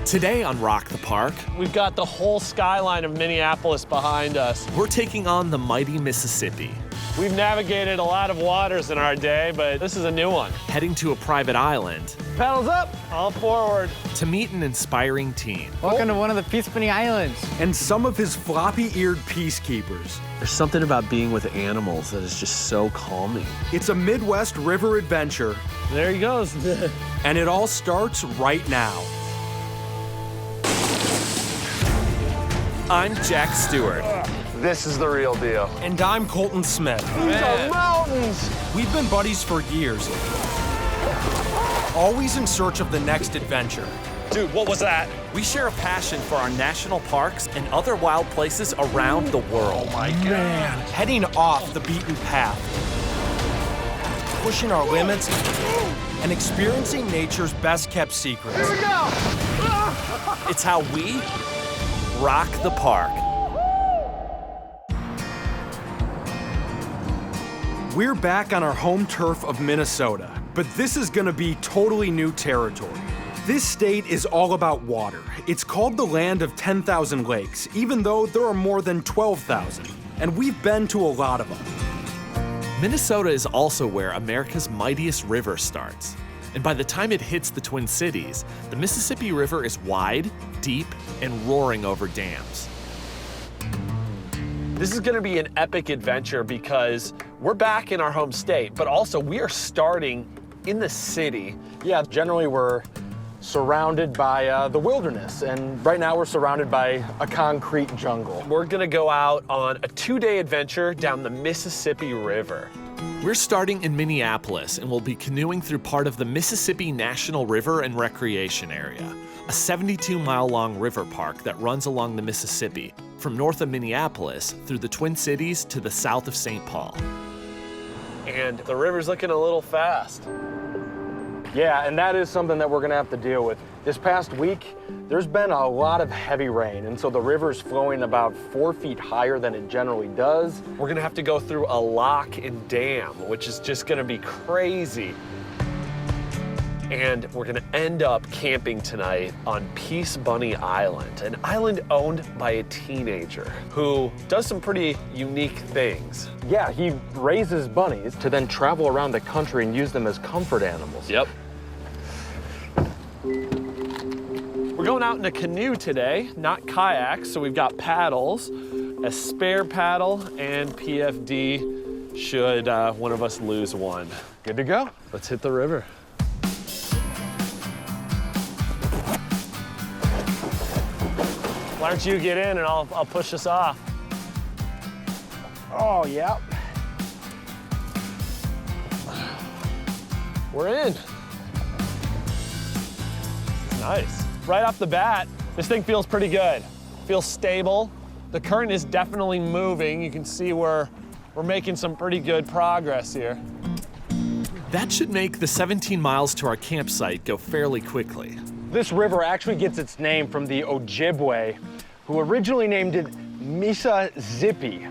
Today on Rock the Park, we've got the whole skyline of Minneapolis behind us. We're taking on the mighty Mississippi. We've navigated a lot of waters in our day, but this is a new one. Heading to a private island. Paddles up, all forward. To meet an inspiring team. Welcome to one of the Peacebunny Islands. And some of his floppy-eared peacekeepers. There's something about being with animals that is just so calming. It's a Midwest river adventure. There he goes. And it all starts right now. I'm Jack Stewart. This is the real deal. And I'm Colton Smith. These are mountains! We've been buddies for years. Always in search of the next adventure. Dude, what was that? We share a passion for our national parks and other wild places around the world. Oh my God. Heading off the beaten path. Pushing our limits and experiencing nature's best-kept secrets. Here we go! It's how we rock the park. We're back on our home turf of Minnesota, but this is gonna be totally new territory. This state is all about water. It's called the land of 10,000 lakes, even though there are more than 12,000, and we've been to a lot of them. Minnesota is also where America's mightiest river starts. And by the time it hits the Twin Cities, the Mississippi River is wide, deep, and roaring over dams. This is gonna be an epic adventure because we're back in our home state, but also we are starting in the city. Yeah, generally we're surrounded by the wilderness, and right now we're surrounded by a concrete jungle. We're gonna go out on a 2-day adventure down the Mississippi River. We're starting in Minneapolis and we'll be canoeing through part of the Mississippi National River and Recreation Area, a 72-mile-long river park that runs along the Mississippi from north of Minneapolis through the Twin Cities to the south of St. Paul. And the river's looking a little fast. Yeah, and that is something that we're gonna have to deal with. This past week, there's been a lot of heavy rain, and so the river's flowing about 4 feet higher than it generally does. We're gonna have to go through a lock and dam, which is just gonna be crazy. And we're gonna end up camping tonight on Peacebunny Island, an island owned by a teenager who does some pretty unique things. Yeah, he raises bunnies to then travel around the country and use them as comfort animals. Yep. We're going out in a canoe today, not kayaks, so we've got paddles, a spare paddle, and PFD should one of us lose one. Good to go. Let's hit the river. Why don't you get in and I'll push us off. Oh, yeah. We're in. Nice. Right off the bat, this thing feels pretty good. Feels stable. The current is definitely moving. You can see we're making some pretty good progress here. That should make the 17 miles to our campsite go fairly quickly. This river actually gets its name from the Ojibwe, who originally named it Mississippi,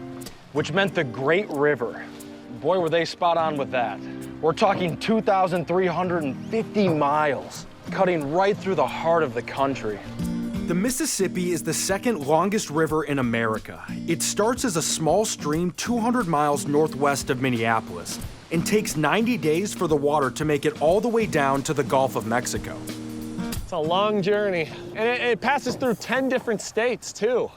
which meant the Great River. Boy, were they spot on with that. We're talking 2,350 miles, cutting right through the heart of the country. The Mississippi is the second longest river in America. It starts as a small stream 200 miles northwest of Minneapolis and takes 90 days for the water to make it all the way down to the Gulf of Mexico. It's a long journey. And it passes through 10 different states, too.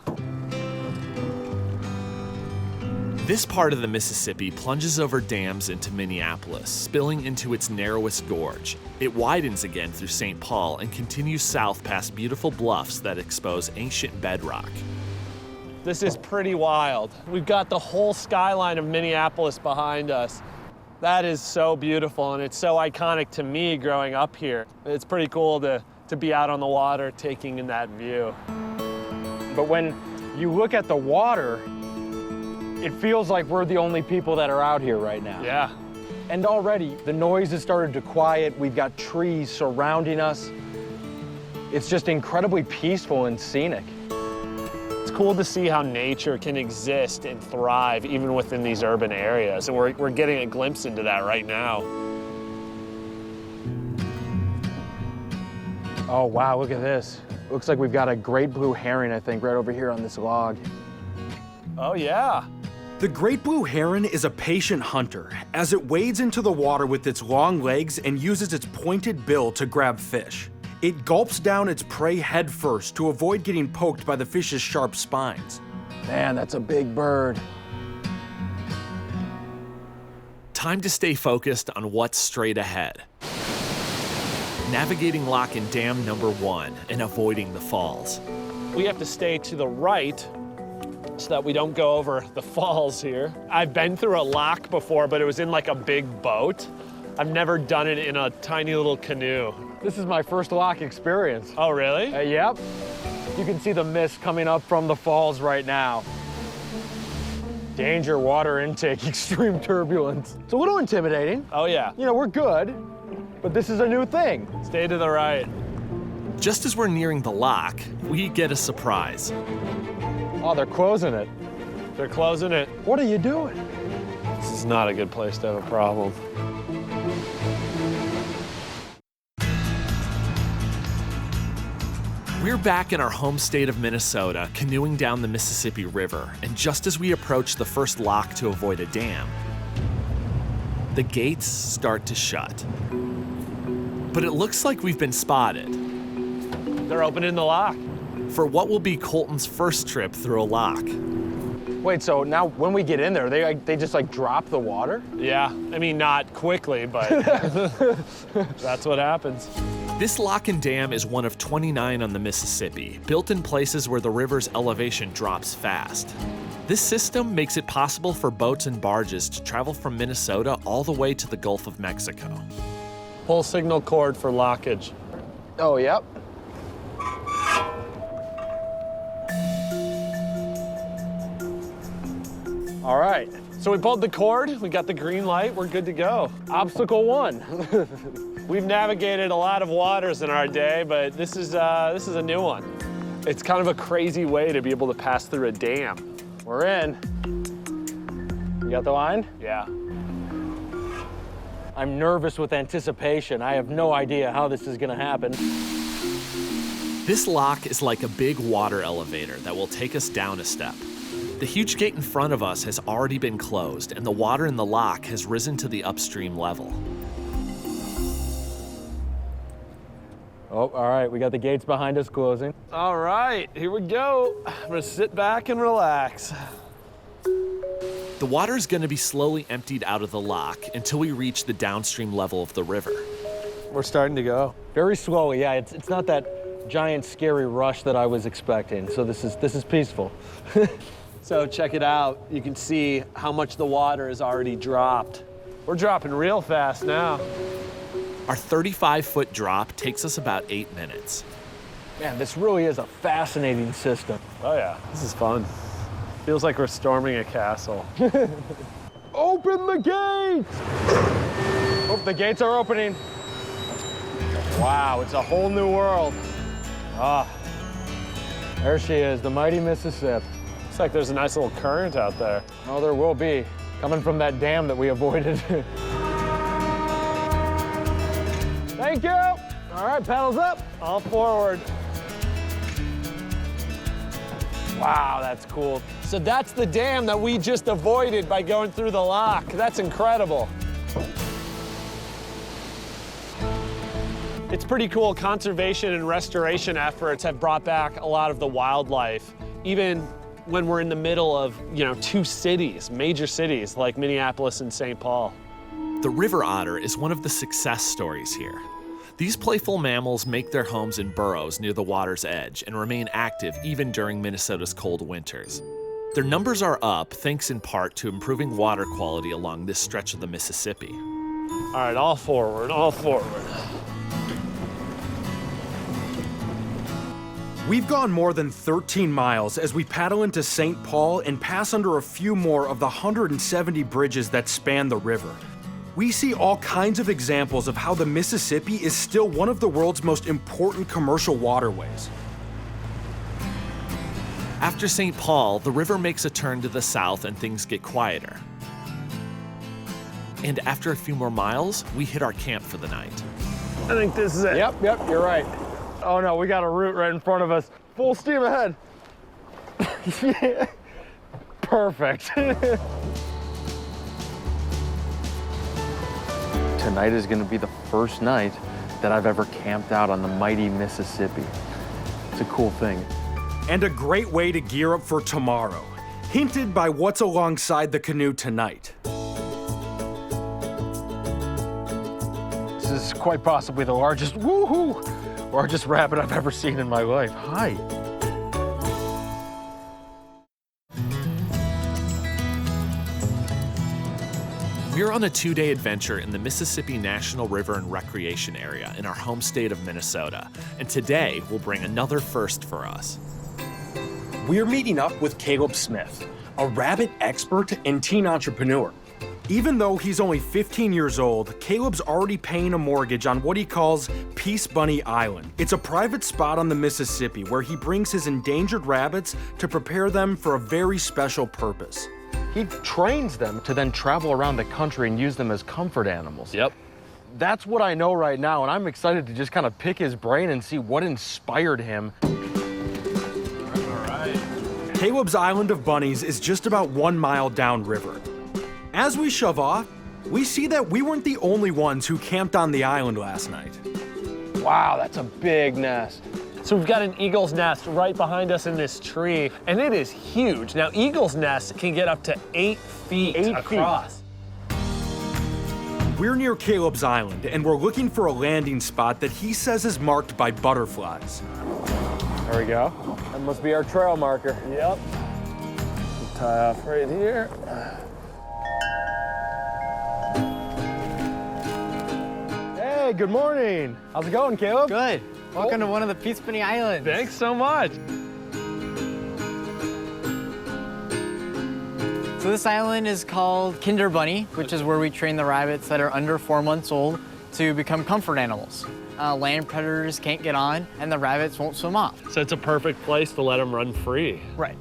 This part of the Mississippi plunges over dams into Minneapolis, spilling into its narrowest gorge. It widens again through St. Paul and continues south past beautiful bluffs that expose ancient bedrock. This is pretty wild. We've got the whole skyline of Minneapolis behind us. That is so beautiful, and it's so iconic to me growing up here. It's pretty cool to be out on the water taking in that view. But when you look at the water, it feels like we're the only people that are out here right now. Yeah. And already the noise has started to quiet. We've got trees surrounding us. It's just incredibly peaceful and scenic. It's cool to see how nature can exist and thrive even within these urban areas. And we're getting a glimpse into that right now. Oh, wow, look at this. Looks like we've got a great blue heron, I think, right over here on this log. Oh, yeah. The great blue heron is a patient hunter, as it wades into the water with its long legs and uses its pointed bill to grab fish. It gulps down its prey head first to avoid getting poked by the fish's sharp spines. Man, that's a big bird. Time to stay focused on what's straight ahead. Navigating lock and dam number 1 and avoiding the falls. We have to stay to the right so that we don't go over the falls here. I've been through a lock before, but it was in like a big boat. I've never done it in a tiny little canoe. This is my first lock experience. Oh, really? Yep. You can see the mist coming up from the falls right now. Danger, water intake, extreme turbulence. It's a little intimidating. Oh, yeah. You know, we're good, but this is a new thing. Stay to the right. Just as we're nearing the lock, we get a surprise. Oh, they're closing it. They're closing it. What are you doing? This is not a good place to have a problem. We're back in our home state of Minnesota, canoeing down the Mississippi River, and just as we approach the first lock to avoid a dam, the gates start to shut. But it looks like we've been spotted They're opening the lock. for what will be Colton's first trip through a lock. Wait, so now when we get in there, they just like drop the water? Yeah, I mean, not quickly, but that's what happens. This lock and dam is one of 29 on the Mississippi, built in places where the river's elevation drops fast. This system makes it possible for boats and barges to travel from Minnesota all the way to the Gulf of Mexico. Pull signal cord for lockage. Oh, yep. All right, So we pulled the cord, we got the green light, we're good to go. obstacle 1. We've navigated a lot of waters in our day, but this is a new one. It's kind of a crazy way to be able to pass through a dam. We're in. You got the line? Yeah. I'm nervous with anticipation. I have no idea how this is gonna happen. This lock is like a big water elevator that will take us down a step. The huge gate in front of us has already been closed, and the water in the lock has risen to the upstream level. Oh, all right, we got the gates behind us closing. All right, here we go. I'm gonna sit back and relax. The water is going to be slowly emptied out of the lock until we reach the downstream level of the river. We're starting to go. Very slowly, yeah. It's not that giant scary rush that I was expecting. So this is peaceful. So check it out. You can see how much the water has already dropped. We're dropping real fast now. Our 35-foot drop takes us about 8 minutes. Man, this really is a fascinating system. Oh yeah, this is fun. Feels like we're storming a castle. Open the gates! Oh, the gates are opening. Wow, it's a whole new world. Ah, there she is, the mighty Mississippi. Looks like there's a nice little current out there. Oh, there will be, coming from that dam that we avoided. Thank you. All right, paddles up. All forward. Wow, that's cool. So that's the dam that we just avoided by going through the lock. That's incredible. It's pretty cool. Conservation and restoration efforts have brought back a lot of the wildlife, even when we're in the middle of, two cities, major cities like Minneapolis and St. Paul. The river otter is one of the success stories here. These playful mammals make their homes in burrows near the water's edge and remain active even during Minnesota's cold winters. Their numbers are up thanks in part to improving water quality along this stretch of the Mississippi. All right, all forward, all forward. We've gone more than 13 miles as we paddle into St. Paul and pass under a few more of the 170 bridges that span the river. We see all kinds of examples of how the Mississippi is still one of the world's most important commercial waterways. After St. Paul, the river makes a turn to the south and things get quieter. And after a few more miles, we hit our camp for the night. I think this is it. Yep, you're right. Oh no, we got a root right in front of us. Full steam ahead. Yeah. Perfect. Tonight is gonna be the first night that I've ever camped out on the mighty Mississippi. It's a cool thing. And a great way to gear up for tomorrow, hinted by what's alongside the canoe tonight. This is quite possibly the largest rabbit I've ever seen in my life. Hi. We're on a 2-day adventure in the Mississippi National River and Recreation Area in our home state of Minnesota. And today will bring another first for us. We're meeting up with Caleb Smith, a rabbit expert and teen entrepreneur. Even though he's only 15 years old, Caleb's already paying a mortgage on what he calls Peacebunny Island. It's a private spot on the Mississippi where he brings his endangered rabbits to prepare them for a very special purpose. He trains them to then travel around the country and use them as comfort animals. Yep. That's what I know right now, and I'm excited to just kind of pick his brain and see what inspired him. Caleb's Island of Bunnies is just about 1 mile downriver. As we shove off, we see that we weren't the only ones who camped on the island last night. Wow, that's a big nest. So we've got an eagle's nest right behind us in this tree, and it is huge. Now, eagle's nests can get up to 8 feet 8 feet. across. We're near Caleb's Island, and we're looking for a landing spot that he says is marked by butterflies. There we go. That must be our trail marker. Yep. Tie off right here. Hey, good morning. How's it going, Caleb? Good. Welcome to one of the Peacebunny Islands. Thanks so much. So this island is called Kinder Bunny, which is where we train the rabbits that are under 4 months old to become comfort animals. Land predators can't get on, and the rabbits won't swim off. So it's a perfect place to let them run free. Right.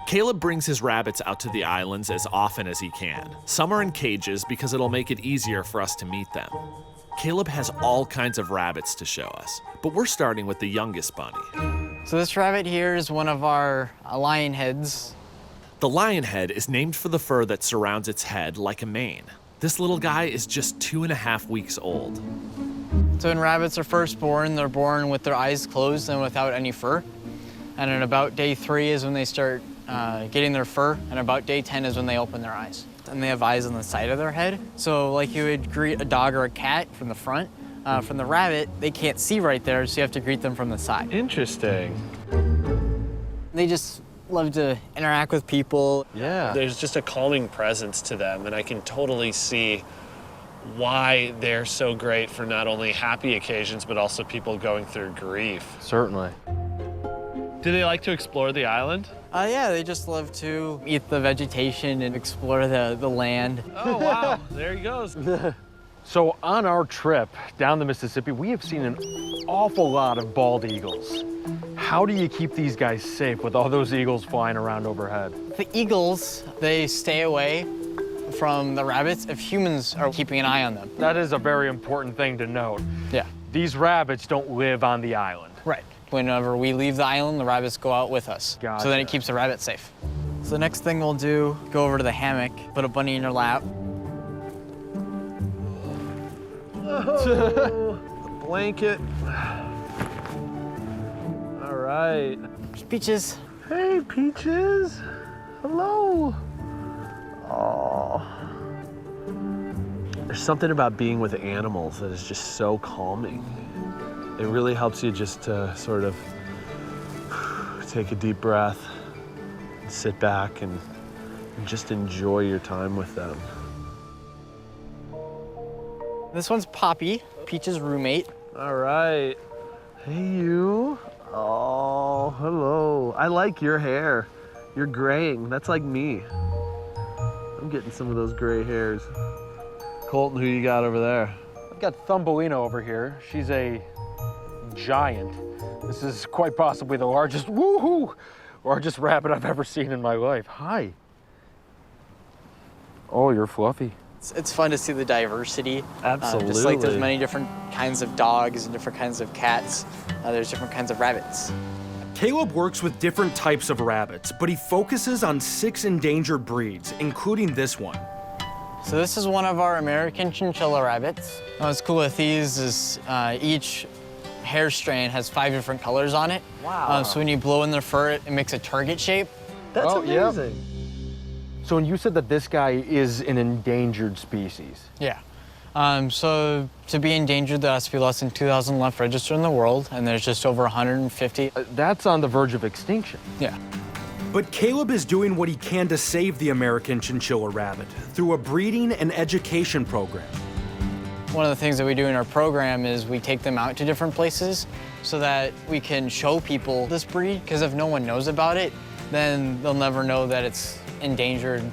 Caleb brings his rabbits out to the islands as often as he can. Some are in cages because it'll make it easier for us to meet them. Caleb has all kinds of rabbits to show us, but we're starting with the youngest bunny. So this rabbit here is one of our lion heads. The lion head is named for the fur that surrounds its head like a mane. This little guy is just 2.5 weeks old. So when rabbits are first born, they're born with their eyes closed and without any fur. And at about day 3 is when they start getting their fur, and about day 10 is when they open their eyes. And they have eyes on the side of their head. So like you would greet a dog or a cat from the front, from the rabbit, they can't see right there, so you have to greet them from the side. Interesting. They just love to interact with people. Yeah. There's just a calming presence to them, and I can totally see why they're so great for not only happy occasions, but also people going through grief. Certainly. Do they like to explore the island? Yeah, they just love to eat the vegetation and explore the land. Oh, wow. There he goes. So on our trip down the Mississippi, we have seen an awful lot of bald eagles. How do you keep these guys safe with all those eagles flying around overhead? The eagles, they stay away from the rabbits if humans are keeping an eye on them. That is a very important thing to note. Yeah. These rabbits don't live on the island. Right. Whenever we leave the island, the rabbits go out with us. Gotcha. So then it keeps the rabbit safe. So the next thing we'll do, go over to the hammock, put a bunny in your lap. The blanket. All right. Peaches. Hey, Peaches. Hello. Oh. There's something about being with animals that is just so calming. It really helps you just to sort of take a deep breath, and sit back, and just enjoy your time with them. This one's Poppy, Peach's roommate. All right. Hey, you. Oh, hello. I like your hair. You're graying. That's like me. I'm getting some of those gray hairs. Colton, who you got over there? I've got Thumbelina over here. She's a giant. This is quite possibly the largest rabbit I've ever seen in my life. Hi. Oh, you're fluffy. It's fun to see the diversity. Absolutely. Just like there's many different kinds of dogs and different kinds of cats, there's different kinds of rabbits. Caleb works with different types of rabbits, but he focuses on 6 endangered breeds, including this one. So this is one of our American chinchilla rabbits. What's cool with these is each hair strand has 5 different colors on it. Wow. So when you blow in their fur, it makes a target shape. That's yeah. amazing. So when you said that this guy is an endangered species. Yeah. So to be endangered, there has to be less than 2,000 left registered in the world, and there's just over 150. That's on the verge of extinction. Yeah. But Caleb is doing what he can to save the American chinchilla rabbit through a breeding and education program. One of the things that we do in our program is we take them out to different places so that we can show people this breed, because if no one knows about it, then they'll never know that it's endangered.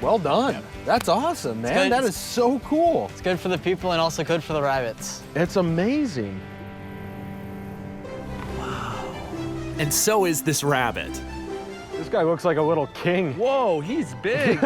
Well done. That's awesome, man. good. That is so cool. It's good for the people and also good for the rabbits. It's amazing. And so is this rabbit. This guy looks like a little king. Whoa, he's big.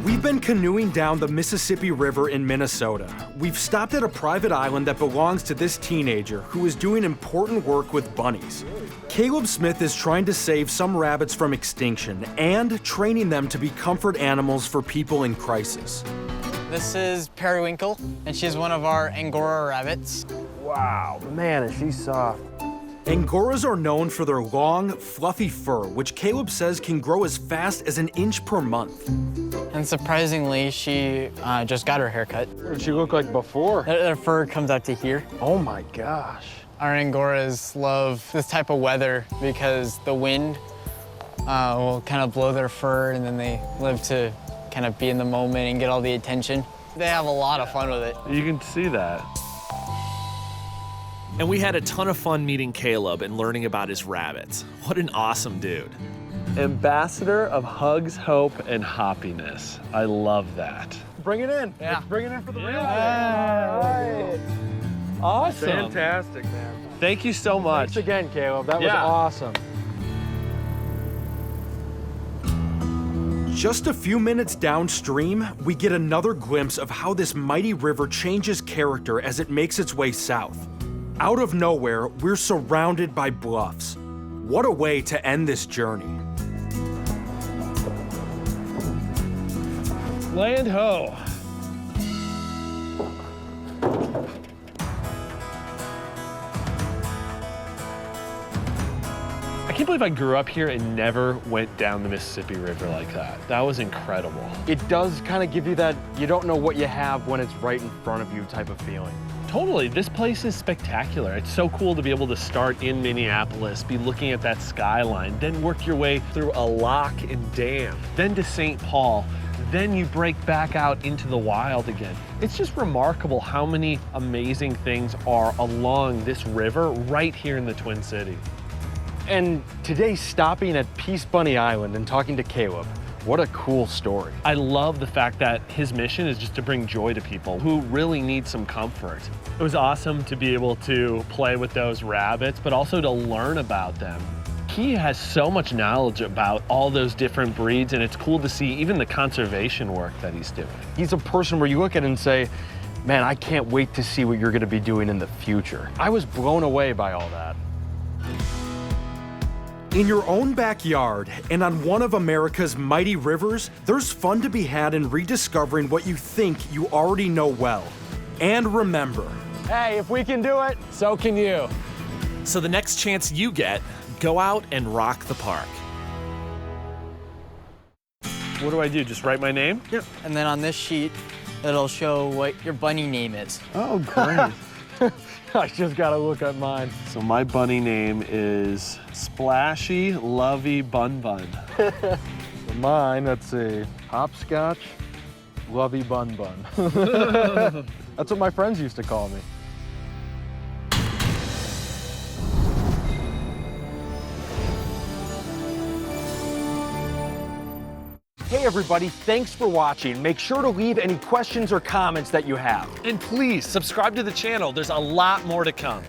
We've been canoeing down the Mississippi River in Minnesota. We've stopped at a private island that belongs to this teenager who is doing important work with bunnies. Caleb Smith is trying to save some rabbits from extinction and training them to be comfort animals for people in crisis. This is Periwinkle, and she's one of our Angora rabbits. Wow, man, is she soft. Angoras are known for their long, fluffy fur, which Caleb says can grow as fast as an inch per month. And surprisingly, she just got her hair cut. What did she look like before? Their fur comes out to here. Oh my gosh. Our Angoras love this type of weather because the wind will kind of blow their fur, and then they live to kind of be in the moment and get all the attention. They have a lot of fun with it. You can see that. And we had a ton of fun meeting Caleb and learning about his rabbits. What an awesome dude. Ambassador of hugs, hope, and happiness. I love that. Bring it in. Yeah. Let's bring it in for the real Yeah. Awesome. Fantastic, man. Thank you so much. Thanks again, Caleb. That was Yeah. awesome. Just a few minutes downstream, we get another glimpse of how this mighty river changes character as it makes its way south. Out of nowhere, we're surrounded by bluffs. What a way to end this journey. Land ho. I can't believe I grew up here and never went down the Mississippi River like that. That was incredible. It does kind of give you that you don't know what you have when it's right in front of you type of feeling. Totally, this place is spectacular. It's so cool to be able to start in Minneapolis, be looking at that skyline, then work your way through a lock and dam, then to St. Paul, then you break back out into the wild again. It's just remarkable how many amazing things are along this river right here in the Twin Cities. And today, stopping at Peacebunny Island and talking to Caleb. What a cool story. I love the fact that his mission is just to bring joy to people who really need some comfort. It was awesome to be able to play with those rabbits, but also to learn about them. He has so much knowledge about all those different breeds, and it's cool to see even the conservation work that he's doing. He's a person where you look at it and say, man, I can't wait to see what you're gonna be doing in the future. I was blown away by all that. In your own backyard and on one of America's mighty rivers, there's fun to be had in rediscovering what you think you already know well. And remember, Hey, if we can do it, So can you. So the next chance you get, go out and rock the park. What do I do, just write my name? Yep. And then on this sheet, it'll show what your bunny name is. Oh, great. I just gotta look at mine. So my bunny name is Splashy Lovey Bun Bun. Mine, let's see, Hopscotch, Lovey Bun Bun. That's what my friends used to call me. Hey everybody, thanks for watching. Make sure to leave any questions or comments that you have. And please subscribe to the channel. There's a lot more to come.